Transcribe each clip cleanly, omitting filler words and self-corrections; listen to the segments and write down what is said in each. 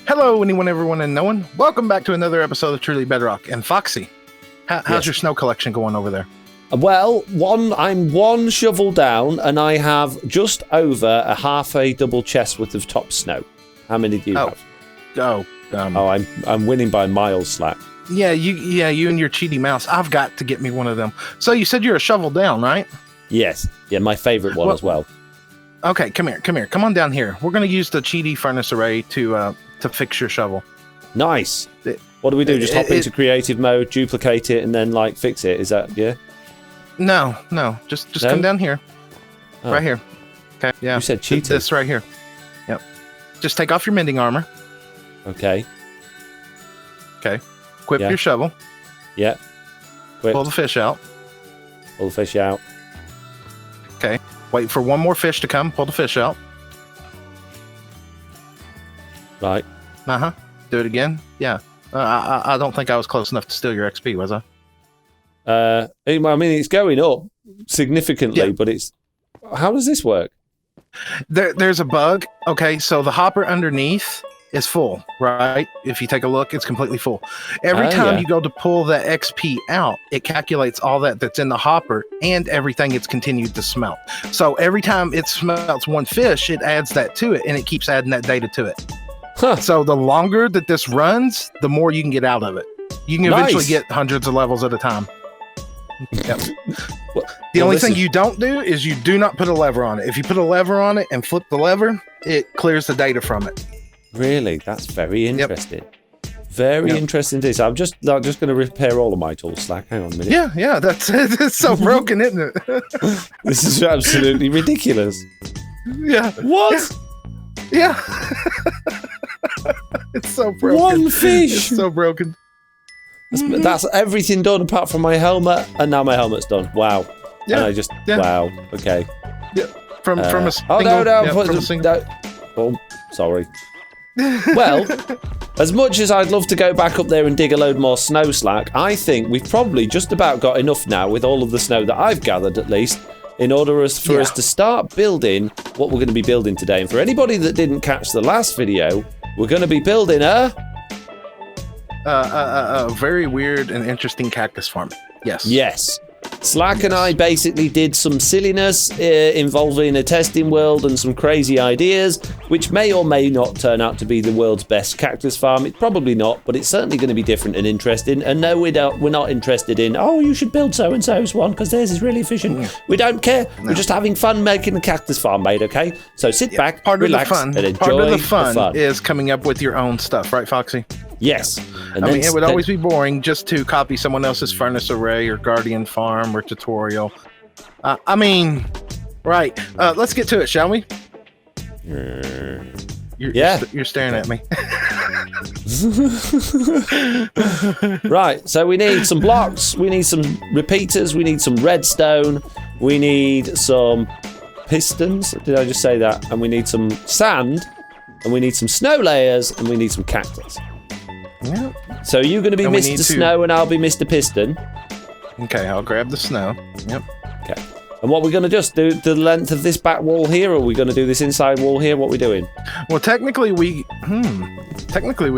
Hello, anyone, everyone, and no one. Welcome back to another episode of Truly Bedrock. And Foxy, how's your snow collection going over there? Well, I'm one shovel down, and I have just over a half a double chest worth of top snow. How many do you have? I'm winning by miles, Slack. Yeah, you and your cheaty mouse. I've got to get me one of them. So you said you're a shovel down, right? Yes. Yeah, my favorite one as well. Okay, come here. Come on down here. We're going to use the cheaty furnace array to fix your shovel. Nice. What do we do? Just hop into creative mode, duplicate it, and then fix it? Is that No. Just come down here. Oh. Right here. Okay. Yeah. You said cheated. This right here. Yep. Just take off your mending armor. Okay. Equip your shovel. Yeah. Equipped. Pull the fish out. Pull the fish out. Okay. Wait for one more fish to come. Pull the fish out. Right. Do it again. Yeah. I don't think I was close enough to steal your XP, was I? I mean, it's going up significantly, but it's... How does this work? There's a bug. Okay, so the hopper underneath is full, right? If you take a look, it's completely full. Every time you go to pull that XP out, it calculates all that's in the hopper and everything it's continued to smelt. So every time it smelts one fish, it adds that to it, and it keeps adding that data to it. Huh. So the longer that this runs, the more you can get out of it. You can eventually get hundreds of levels at a time. Yep. The only thing you don't do is you do not put a lever on it. If you put a lever on it and flip the lever, it clears the data from it. Really? That's very interesting. Very interesting. This. I'm just going to repair all of my tools, Slack. Hang on a minute. Yeah. That's it's so broken, isn't it? This is absolutely ridiculous. Yeah. What? Yeah. It's so broken. One fish. It's so broken. That's everything done apart from my helmet, and now my helmet's done. Wow. Yeah. And I just wow. Okay. Yeah. From a single. Oh, sorry. Well, as much as I'd love to go back up there and dig a load more snow, Slack, I think we've probably just about got enough now with all of the snow that I've gathered, at least, in order for us to start building what we're going to be building today. And for anybody that didn't catch the last video, we're going to be building a very weird and interesting cactus farm. Yes. Slack and I basically did some silliness involving a testing world and some crazy ideas, which may or may not turn out to be the world's best cactus farm. It's probably not, but it's certainly going to be different and interesting. And no, we're not interested in, you should build so-and-so's one because theirs is really efficient. We don't care. No. We're just having fun making the cactus farm, mate, okay? So sit back, relax, and enjoy Part of the fun is coming up with your own stuff, right, Foxy? Yes. And it would always be boring just to copy someone else's furnace array or guardian farm or tutorial. Right. Let's get to it, shall we? You're staring at me. Right. So we need some blocks. We need some repeaters. We need some redstone. We need some pistons. Did I just say that? And we need some sand. And we need some snow layers. And we need some cactus. Yeah. So you're going to be Mr. Snow and I'll be Mr. Piston. Okay, I'll grab the snow. Yep. Okay. And what we're going to just do the length of this back wall here, or are we going to do this inside wall here? What are we doing? Well, technically we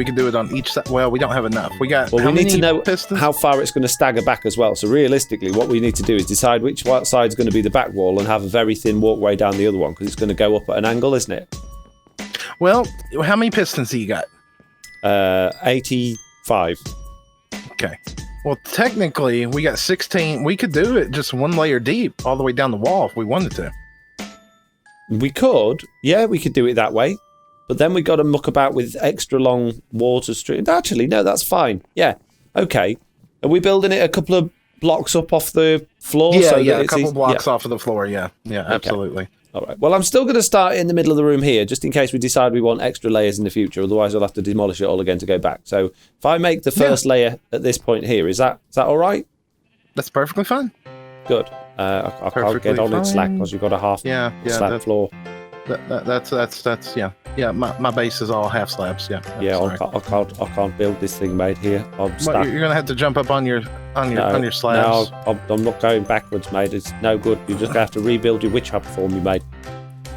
could do it on each side. Well, we don't have enough. We need to know how far it's going to stagger back as well. So realistically, what we need to do is decide which side is going to be the back wall and have a very thin walkway down the other one because it's going to go up at an angle, isn't it? Well, how many pistons do you got? 85. Okay. Well, technically, we got 16. We could do it just one layer deep all the way down the wall if we wanted to. We could. Yeah, we could do it that way. But then we got to muck about with extra long water streams. Actually, no, that's fine. Yeah. Okay. Are we building it a couple of blocks up off the floor? Yeah, a couple blocks off of the floor. Yeah, absolutely. All right. Well, I'm still going to start in the middle of the room here, just in case we decide we want extra layers in the future. Otherwise, I'll have to demolish it all again to go back. So if I make the first layer at this point here, is that all right? That's perfectly fine. Good. I can't get on in Slack because you've got a half slab floor. That's my base is all half slabs. I can't build this thing, mate. Here, you're gonna have to jump up on your slabs. No, I'm not going backwards, mate. It's no good. You're just gonna have to rebuild your witch hut for me, mate.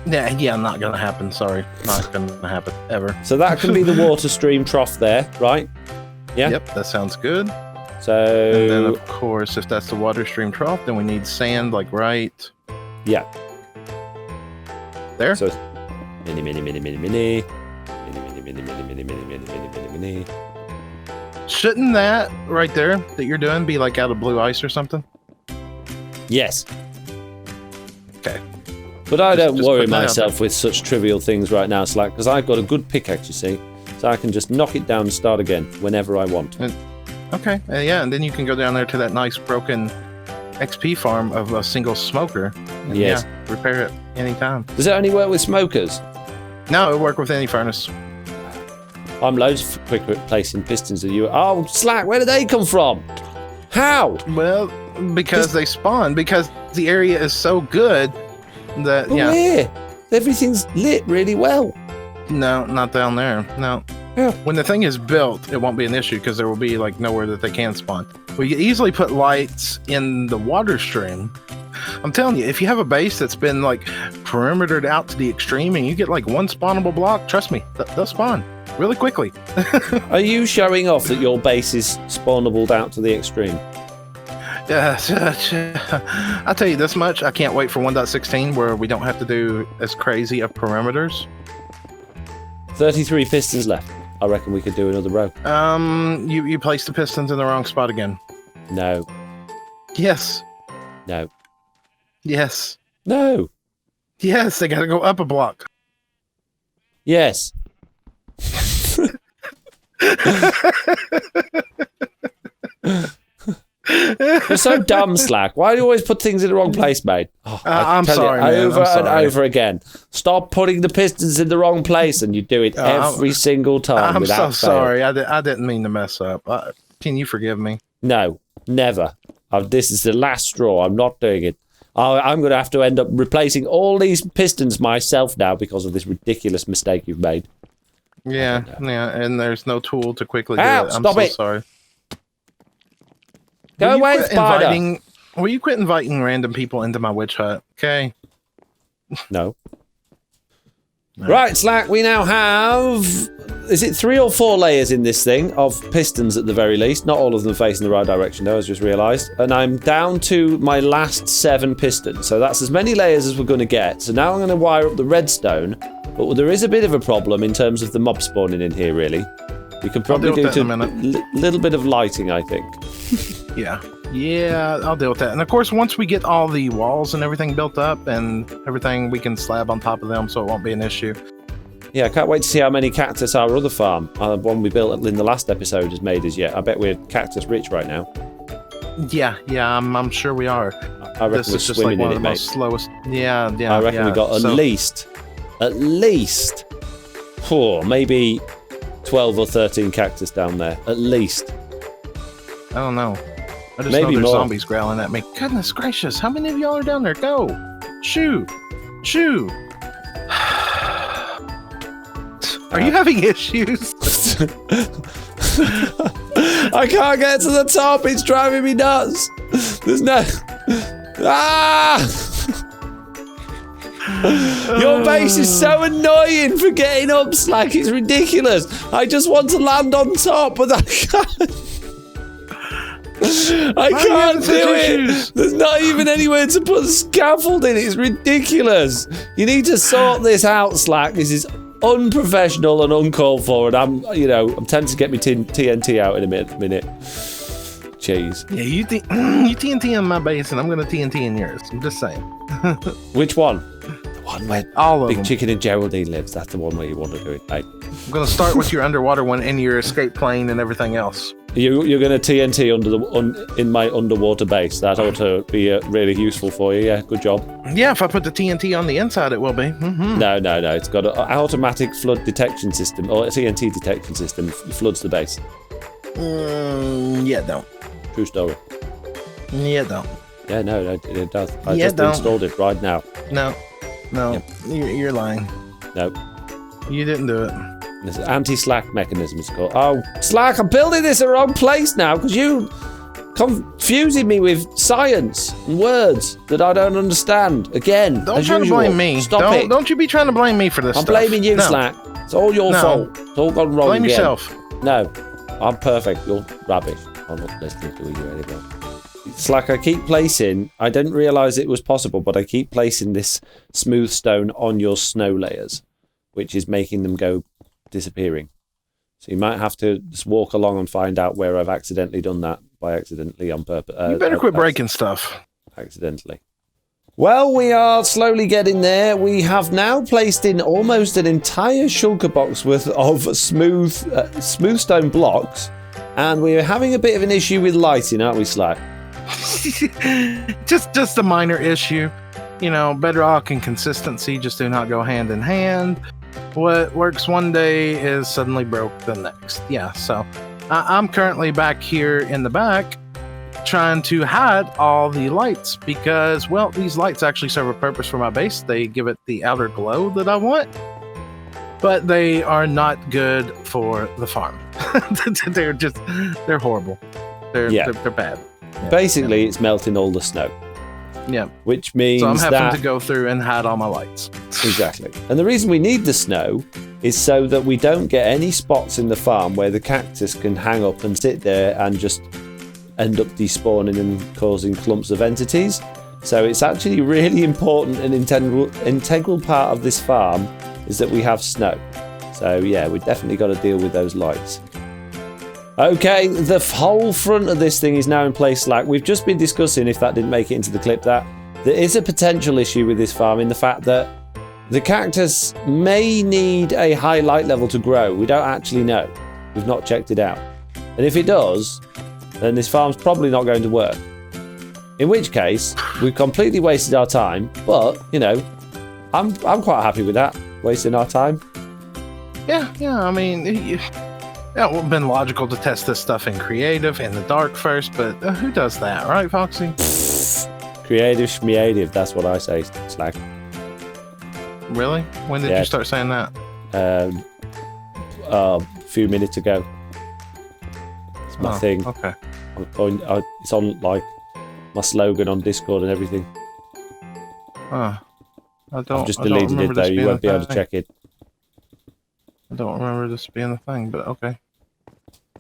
Yeah, not gonna happen. Sorry, not gonna happen ever. So that can be the water stream trough there, right? Yeah. Yep, that sounds good. So. And then, of course, if that's the water stream trough, then we need sand, like right. Yeah. There. So mini. Shouldn't that right there that you're doing be like out of blue ice or something? Yes. Okay. But I don't Just worry put that out myself with such trivial things right now, Slack, because I've got a good pickaxe, you see, so I can just knock it down and start again whenever I want. Okay. Yeah, and then you can go down there to that nice broken XP farm of a single smoker. And Yes. Yeah, repair it anytime. Does it only work with smokers? No, it'll work with any furnace. I'm loads quicker at placing pistons than you. Oh, Slack, where did they come from? How? Well, because they spawn. Because the area is so good that But yeah. where? Everything's lit really well. No, not down there. No. Yeah. When the thing is built, it won't be an issue because there will be like nowhere that they can spawn. We can easily put lights in the water stream. I'm telling you, if you have a base that's been like perimetered out to the extreme and you get like one spawnable block, trust me, they'll spawn really quickly. Are you showing off that your base is spawnable out to the extreme? I'll tell you this much, I can't wait for 1.16 where we don't have to do as crazy of perimeters. 33 pistons left. I reckon we could do another row. You placed the pistons in the wrong spot again. No. Yes. No. Yes. No. Yes, they gotta go up a block. Yes. You're so dumb, Slack. Why do you always put things in the wrong place, mate? Oh, I'm tell sorry, you, man. over I'm sorry. and over again. Stop putting the pistons in the wrong place, and you do it every single time. I'm without so fail. sorry. I didn't mean to mess up. Can you forgive me? No, never. This is the last straw. I'm not doing it. I'm going to have to end up replacing all these pistons myself now because of this ridiculous mistake you've made. Yeah, and there's no tool to quickly do Ow, it. I'm stop so it. sorry. Go away, spider. Will you quit inviting random people into my witch hut? Okay. No. Right, Slack, we now have... Is it 3 or 4 layers in this thing of pistons at the very least? Not all of them facing the right direction, though, as just realised. And I'm down to my last 7 pistons. So that's as many layers as we're going to get. So now I'm going to wire up the redstone. But there is a bit of a problem in terms of the mob spawning in here, really. We could probably do a little bit of lighting, I think. Yeah, I'll deal with that. And of course, once we get all the walls and everything built up and everything, we can slab on top of them, so it won't be an issue. Yeah, I can't wait to see how many cactus our other farm, one we built in the last episode, has made us yet. I bet we're cactus rich right now. Yeah, I'm sure we are. I reckon this we're is just swimming like one in of it, the mate. most slowest. Yeah. I reckon we got at least, maybe 12 or 13 cactus down there. At least. I don't know. I just Maybe know there's more. zombies growling at me. Goodness gracious, how many of y'all are down there? Go! Shoo! Are you having issues? I can't get to the top. It's driving me nuts. There's no... Your base is so annoying for getting up, Slack. It's ridiculous. I just want to land on top, but I can't. I can't do it. There's not even anywhere to put scaffolding. It's ridiculous. You need to sort this out, Slack. This is unprofessional and uncalled for, and I'm tempted to get me TNT out in a minute. Jeez. Yeah, you TNT in my base, and I'm gonna TNT in yours. I'm just saying. Which one? The one where all of Big them. Chicken and Geraldine lives. That's the one where you want to do it. Hey. I'm gonna start with your underwater one and your escape plane and everything else. You're going to TNT in my underwater base. That ought to be really useful for you. Yeah, good job. Yeah, if I put the TNT on the inside, it will be. Mm-hmm. No. It's got an automatic flood detection system, or a TNT detection system. Floods the base. Yeah, don't. True story. Yeah, don't. Yeah, no, it does. I Yeah, just don't. installed it right now. No. Yep. You're lying. No. You didn't do it. This is anti-Slack mechanism, it's called. Oh, Slack, I'm building this in the wrong place now, because you confusing me with science and words that I don't understand. Again, Don't as try usual. to blame me. Stop it. Don't you be trying to blame me for this I'm stuff. blaming you, No. Slack. It's all your fault. It's all gone wrong Blame again. yourself. No, I'm perfect. You're rubbish. I'm not listening to you anymore. It's like I keep placing, I didn't realise it was possible, but I keep placing this smooth stone on your snow layers, which is making them go disappearing. So you might have to just walk along and find out where I've accidentally done that by accidentally on purpose. You better quit breaking stuff. Accidentally. Well, we are slowly getting there. We have now placed in almost an entire shulker box worth of smooth stone blocks, and we're having a bit of an issue with lighting, aren't we, Slack? just a minor issue. You know, bedrock and consistency just do not go hand in hand. What works one day is suddenly broke the next. Yeah, so I'm currently back here in the back trying to hide all the lights because, well, these lights actually serve a purpose for my base. They give it the outer glow that I want, but they are not good for the farm. They're horrible. They're bad. Basically, it's melting all the snow. Yeah. Which means so I'm having to go through and hide all my lights. Exactly. And the reason we need the snow is so that we don't get any spots in the farm where the cactus can hang up and sit there and just end up despawning and causing clumps of entities. So it's actually really important and integral part of this farm is that we have snow. So yeah, we've definitely got to deal with those lights. Okay, the whole front of this thing is now in place, Slack. We've just been discussing, if that didn't make it into the clip, that there is a potential issue with this farm in the fact that the cactus may need a high light level to grow. We don't actually know. We've not checked it out. And if it does, then this farm's probably not going to work. In which case, we've completely wasted our time, but, you know, I'm quite happy with that, wasting our time. Yeah, I mean... It would have been logical to test this stuff in creative, in the dark first, but who does that, right, Foxy? Creative schmeative, that's what I say, Slack. Really? When did you start saying that? A few minutes ago. It's my thing. Okay. It's on, like, my slogan on Discord and everything. I've just deleted it, though. You won't be able to check it. I don't remember this being the thing, but okay.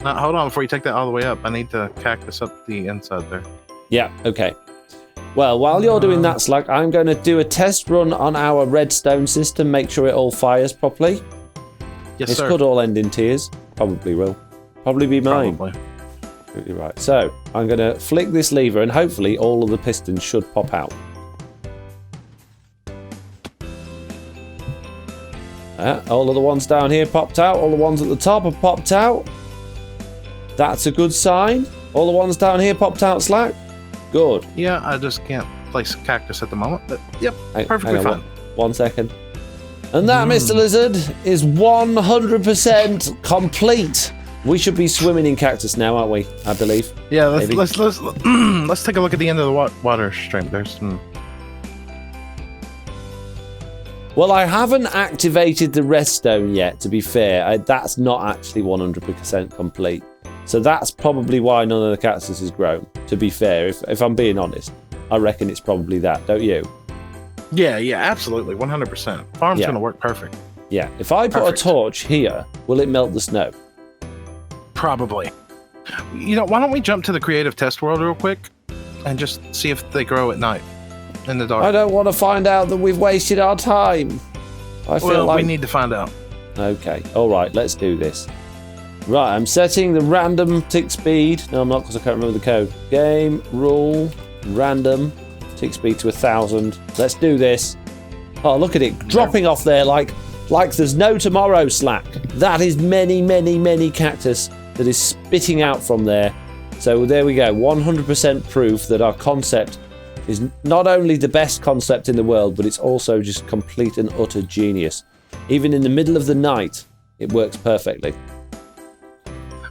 Now, hold on, before you take that all the way up, I need to cactus up the inside there. Yeah, okay. Well, while you're doing that, Slack, I'm going to do a test run on our redstone system, make sure it all fires properly. Yes, sir. This could all end in tears. Probably will. Probably be mine. Probably. Absolutely right. So, I'm going to flick this lever and hopefully all of the pistons should pop out. All of the ones down here popped out. All the ones at the top have popped out. That's a good sign. All the ones down here popped out, Slack. Good. Yeah, I just can't place a cactus at the moment, but yep, perfectly hang on, fine. 1 second. And that, Mr. Lizard, is 100% complete. We should be swimming in cactus now, aren't we? I believe. Yeah, let's take a look at the end of the water stream. There's some... Well, I haven't activated the redstone yet, to be fair. That's not actually 100% complete. So that's probably why none of the cactus has grown, to be fair. If I'm being honest, I reckon it's probably that, don't you? Yeah, absolutely, 100%. Farm's going to work perfect. Yeah, if I put a torch here, will it melt the snow? Probably. You know, why don't we jump to the creative test world real quick and just see if they grow at night in the dark? I don't want to find out that we've wasted our time. I feel like we need to find out. Okay, all right, let's do this. Right, I'm setting the random tick speed. No, I'm not, because I can't remember the code. Game rule random tick speed to 1,000. Let's do this. Oh, look at it dropping off there like there's no tomorrow, Slack. That is many cactus that is spitting out from there. So there we go, 100% proof that our concept is not only the best concept in the world, but it's also just complete and utter genius. Even in the middle of the night, it works perfectly.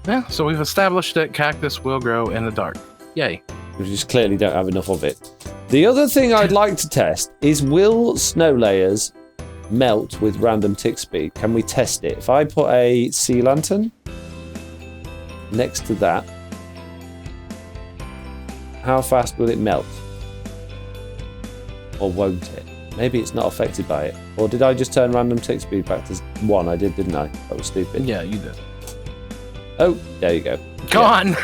Yeah, so we've established that cactus will grow in the dark. Yay. We just clearly don't have enough of it. The other thing I'd like to test is, will snow layers melt with random tick speed? Can we test it? If I put a sea lantern next to that, how fast will it melt? Or won't it? Maybe it's not affected by it. Or did I just turn random tick speed back to 1? I did, didn't I? That was stupid. Yeah, you did. Oh, there you go. Gone!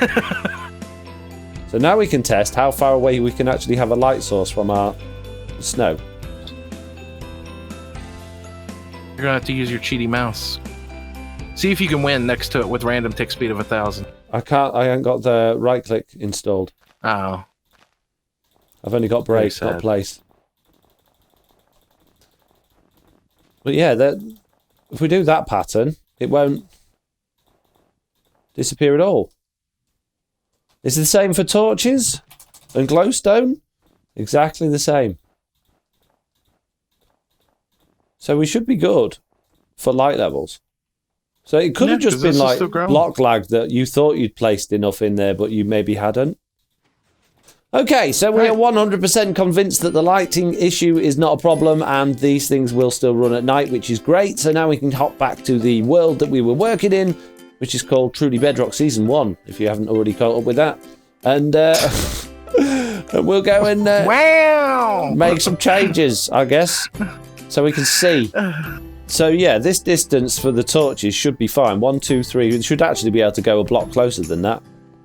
So now we can test how far away we can actually have a light source from our snow. You're gonna have to use your cheaty mouse. See if you can win next to it with random tick speed of 1,000. I haven't got the right click installed. Oh. I've only got break, not place. But yeah, if we do that pattern, it won't disappear at all. Is it the same for torches and glowstone? Exactly the same. So we should be good for light levels. So it could have just been like block lag that you thought you'd placed enough in there, but you maybe hadn't. Okay, so we are 100% convinced that the lighting issue is not a problem and these things will still run at night, which is great. So now we can hop back to the world that we were working in, which is called Truly Bedrock Season 1, if you haven't already caught up with that. And we'll go and make some changes, I guess, so we can see. So yeah, this distance for the torches should be fine. 1, 2, 3. We should actually be able to go a block closer than that.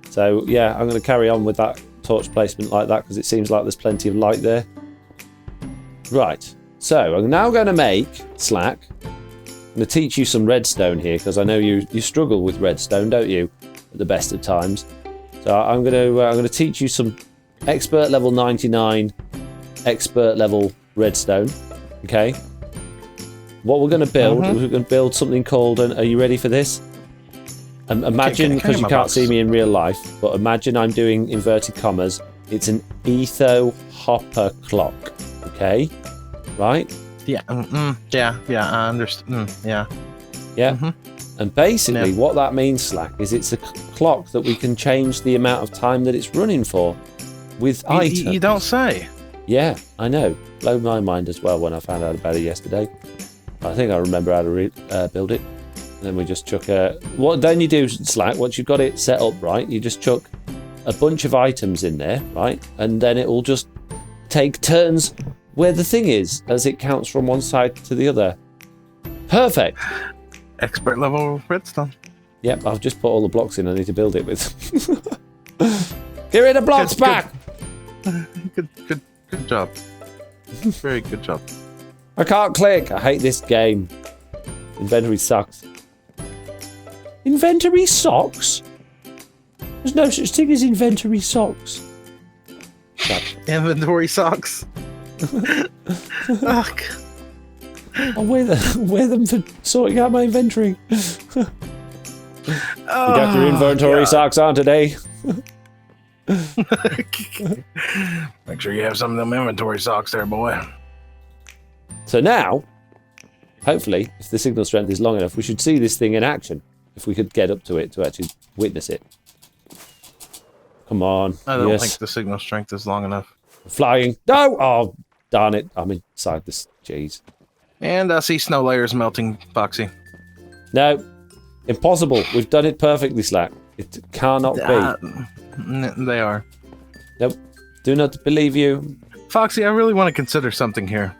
So yeah, I'm going to carry on with that torch placement like that because it seems like there's plenty of light there. Right, so I'm now going to make Slack. I'm going to teach you some redstone here because I know you struggle with redstone, don't you? At the best of times. So I'm going to teach you some expert level 99, expert level redstone. Okay. What we're going to build, we're going to build something called. Are you ready for this? Imagine, because you can't see me in real life, but imagine I'm doing inverted commas. It's an etho hopper clock. Okay, right? Yeah. Yeah. I understand. Yeah. Yeah. And basically, what that means, Slack, is it's a clock that we can change the amount of time that it's running for with items. You don't say. Yeah, I know. Blew my mind as well when I found out about it yesterday. I think I remember how to build it. And then we just chuck what then you do, Slack, once you've got it set up, right, you just chuck a bunch of items in there, right? And then it will just take turns where the thing is as it counts from one side to the other. Perfect. Expert level redstone. Yep, I've just put all the blocks in I need to build it with. Get rid of blocks back! Good job. Very good job. I can't click. I hate this game. Inventory sucks. Inventory socks? There's no such thing as inventory socks. Inventory socks. Fuck. I'll wear them for sorting out my inventory. You got your inventory socks on today. Make sure you have some of them inventory socks there, boy. So now, hopefully, if the signal strength is long enough, we should see this thing in action. If we could get up to it to actually witness it. Come on. I don't think the signal strength is long enough. Flying. No! Oh, darn it. I'm inside this. Jeez. And I see snow layers melting, Foxy. No. Impossible. We've done it perfectly, Slack. It cannot be. They are. Nope. Do not believe you. Foxy, I really want to consider something here.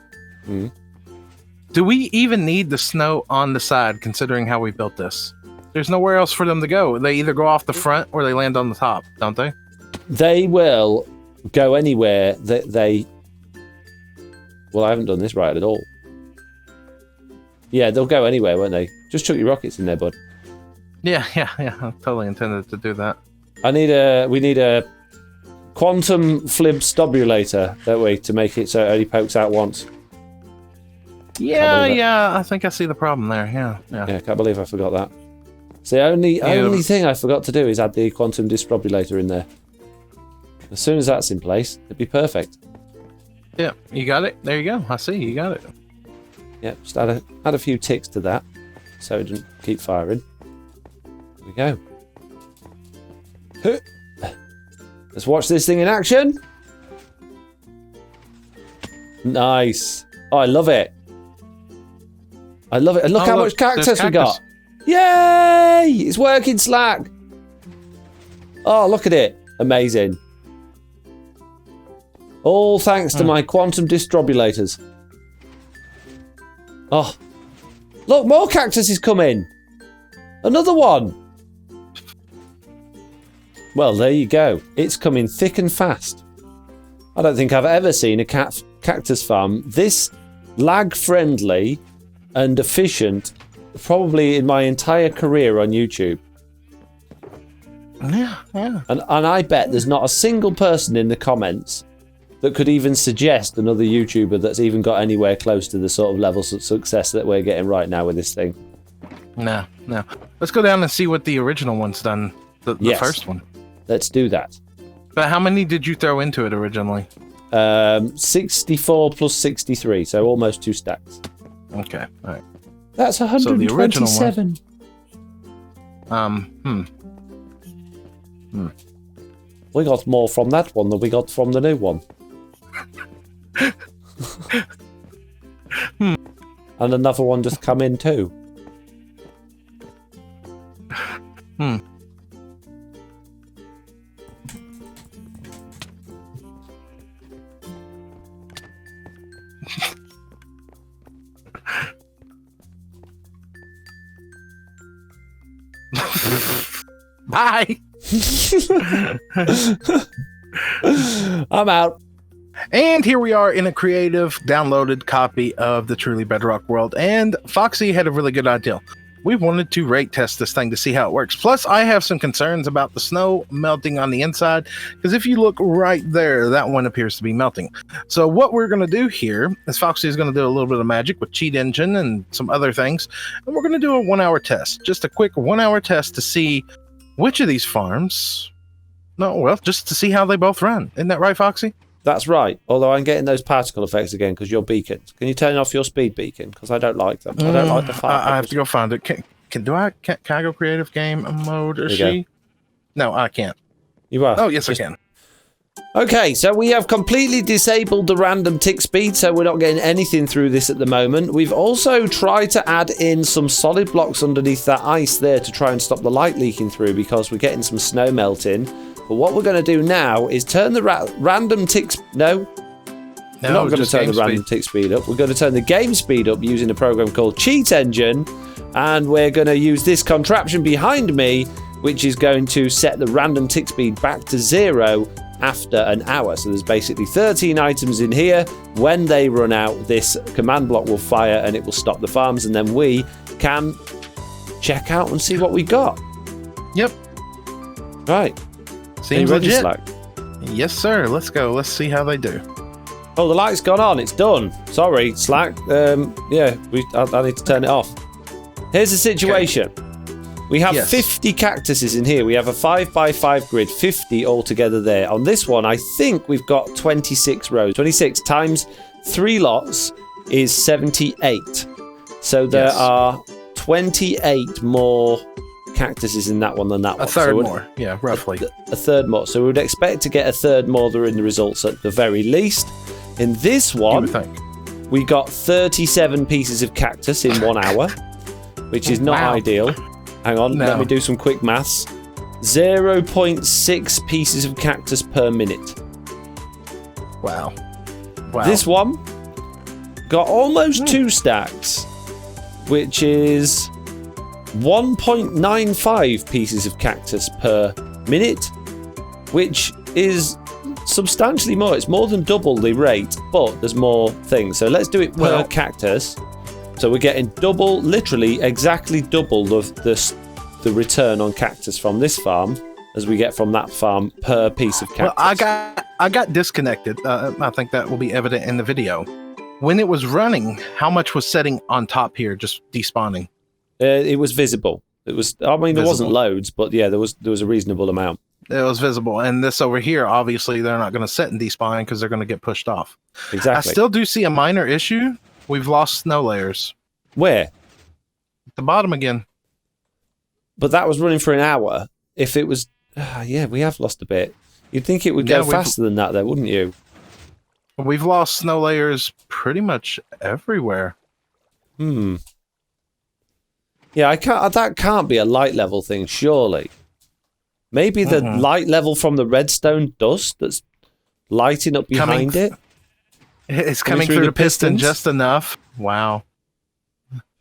Do we even need the snow on the side, considering how we built this? There's nowhere else for them to go. They either go off the front or they land on the top, don't they? They will go anywhere that they... Well, I haven't done this right at all. Yeah, they'll go anywhere, won't they? Just chuck your rockets in there, bud. Yeah. I totally intended to do that. We need a quantum flibstobulator, don't we, to make it so it only pokes out once. Yeah, I think I see the problem there. Yeah, I can't believe I forgot that. It's the only thing I forgot to do is add the quantum disrobulator in there. As soon as that's in place, it'd be perfect. Yeah, you got it. There you go. I see, you got it. Yeah, just add a few ticks to that so it doesn't keep firing. There we go. Let's watch this thing in action. Nice. Oh, I love it. I love it. And look how much cactus we got. Yay! It's working, Slack. Oh, look at it. Amazing. All thanks to my quantum distrobulators. Oh. Look, more cactus is coming. Another one. Well, there you go. It's coming thick and fast. I don't think I've ever seen a cactus farm this lag-friendly and efficient, probably in my entire career on YouTube. Yeah. And I bet there's not a single person in the comments that could even suggest another YouTuber that's even got anywhere close to the sort of levels of success that we're getting right now with this thing. No. Let's go down and see what the original one's done. The first one. Let's do that. But how many did you throw into it originally? 64 plus 63, so almost 2 stacks. Okay, all right. That's 127. So the original one. We got more from that one than we got from the new one. And another one just come in too. Bye. I'm out. And here we are in a creative downloaded copy of the Truly Bedrock world. And Foxy had a really good idea. We wanted to rate test this thing to see how it works. Plus, I have some concerns about the snow melting on the inside, because if you look right there, that one appears to be melting. So what we're going to do here is Foxy is going to do a little bit of magic with Cheat Engine and some other things. And we're going to do a 1-hour test. Just a quick 1-hour test to see which of these farms... just to see how they both run. Isn't that right, Foxy? That's right. Although I'm getting those particle effects again because your beacons. Can you turn off your speed beacon? Because I don't like them. I don't like the fire. I have to go find it. Can I go creative game mode? Is she? Go. No, I can't. You are. Oh, yes, I can. Okay, so we have completely disabled the random tick speed, so we're not getting anything through this at the moment. We've also tried to add in some solid blocks underneath that ice there to try and stop the light leaking through because we're getting some snow melting. But what we're going to do now is turn the random tick... No, we're not going to turn the random tick speed up. We're going to turn the game speed up using a program called Cheat Engine. And we're going to use this contraption behind me, which is going to set the random tick speed back to 0 after an hour. So there's basically 13 items in here. When they run out, this command block will fire and it will stop the farms. And then we can check out and see what we got. Yep. Right. Seems ready, legit. Slack? Yes, sir. Let's go. Let's see how they do. Oh, the light's gone on. It's done. Sorry, Slack. I need to turn it off. Here's the situation. Okay. We have 50 cactuses in here. We have a 5x5 grid, 50 altogether there. On this one, I think we've got 26 rows. 26 times 3 lots is 78. So there are 28 more cactuses in that one than that one. A third more, yeah, roughly. A third more. So we would expect to get a third more in the results at the very least. In this one, we got 37 pieces of cactus in 1 hour, which is not ideal. Hang on, let me do some quick maths. 0.6 pieces of cactus per minute. Wow. This one got almost 2 stacks, which is 1.95 pieces of cactus per minute, which is substantially more. It's more than double the rate, but there's more things. So let's do it per cactus. So we're getting double, literally exactly double of the return on cactus from this farm as we get from that farm per piece of cactus. Well, I got disconnected. I think that will be evident in the video. When it was running, how much was setting on top here, just despawning? It was visible. It was. I mean, there wasn't loads, but yeah, there was a reasonable amount. It was visible, and this over here, obviously, they're not going to set and despawn because they're going to get pushed off. Exactly. I still do see a minor issue. We've lost snow layers. Where? At the bottom again. But that was running for an hour. If it was, we have lost a bit. You'd think it would go faster than that, though, wouldn't you? We've lost snow layers pretty much everywhere. Yeah, that can't be a light level thing, surely. Maybe the light level from the redstone dust that's lighting up behind it. It's coming through the piston just enough. Wow.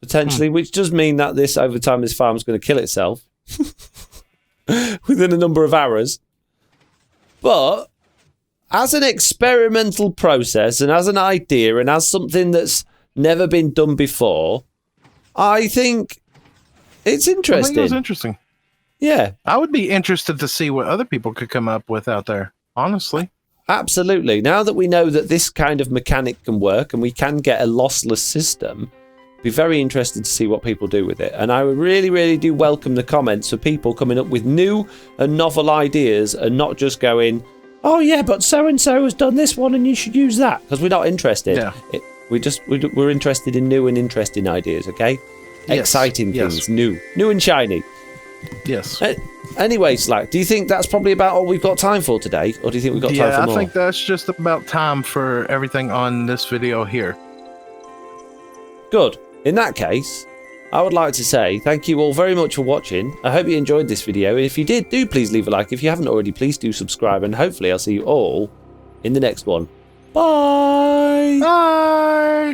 Potentially, which does mean that over time, this farm's going to kill itself within a number of hours. But as an experimental process and as an idea and as something that's never been done before, I think it's interesting. I think it was interesting. Yeah. I would be interested to see what other people could come up with out there, honestly. Absolutely. Now that we know that this kind of mechanic can work and we can get a lossless system, be very interested to see what people do with it. And I really, really do welcome the comments of people coming up with new and novel ideas and not just going, oh yeah, but so-and-so has done this one and you should use that, because we're not interested. Yeah. We're interested in new and interesting ideas, okay? Yes. Exciting things, new and shiny. Yes. Anyway, Slack, do you think that's probably about all we've got time for today? Or do you think we've got time for more? Yeah, I think that's just about time for everything on this video here. Good. In that case, I would like to say thank you all very much for watching. I hope you enjoyed this video. If you did, do please leave a like. If you haven't already, please do subscribe. And hopefully I'll see you all in the next one. Bye! Bye!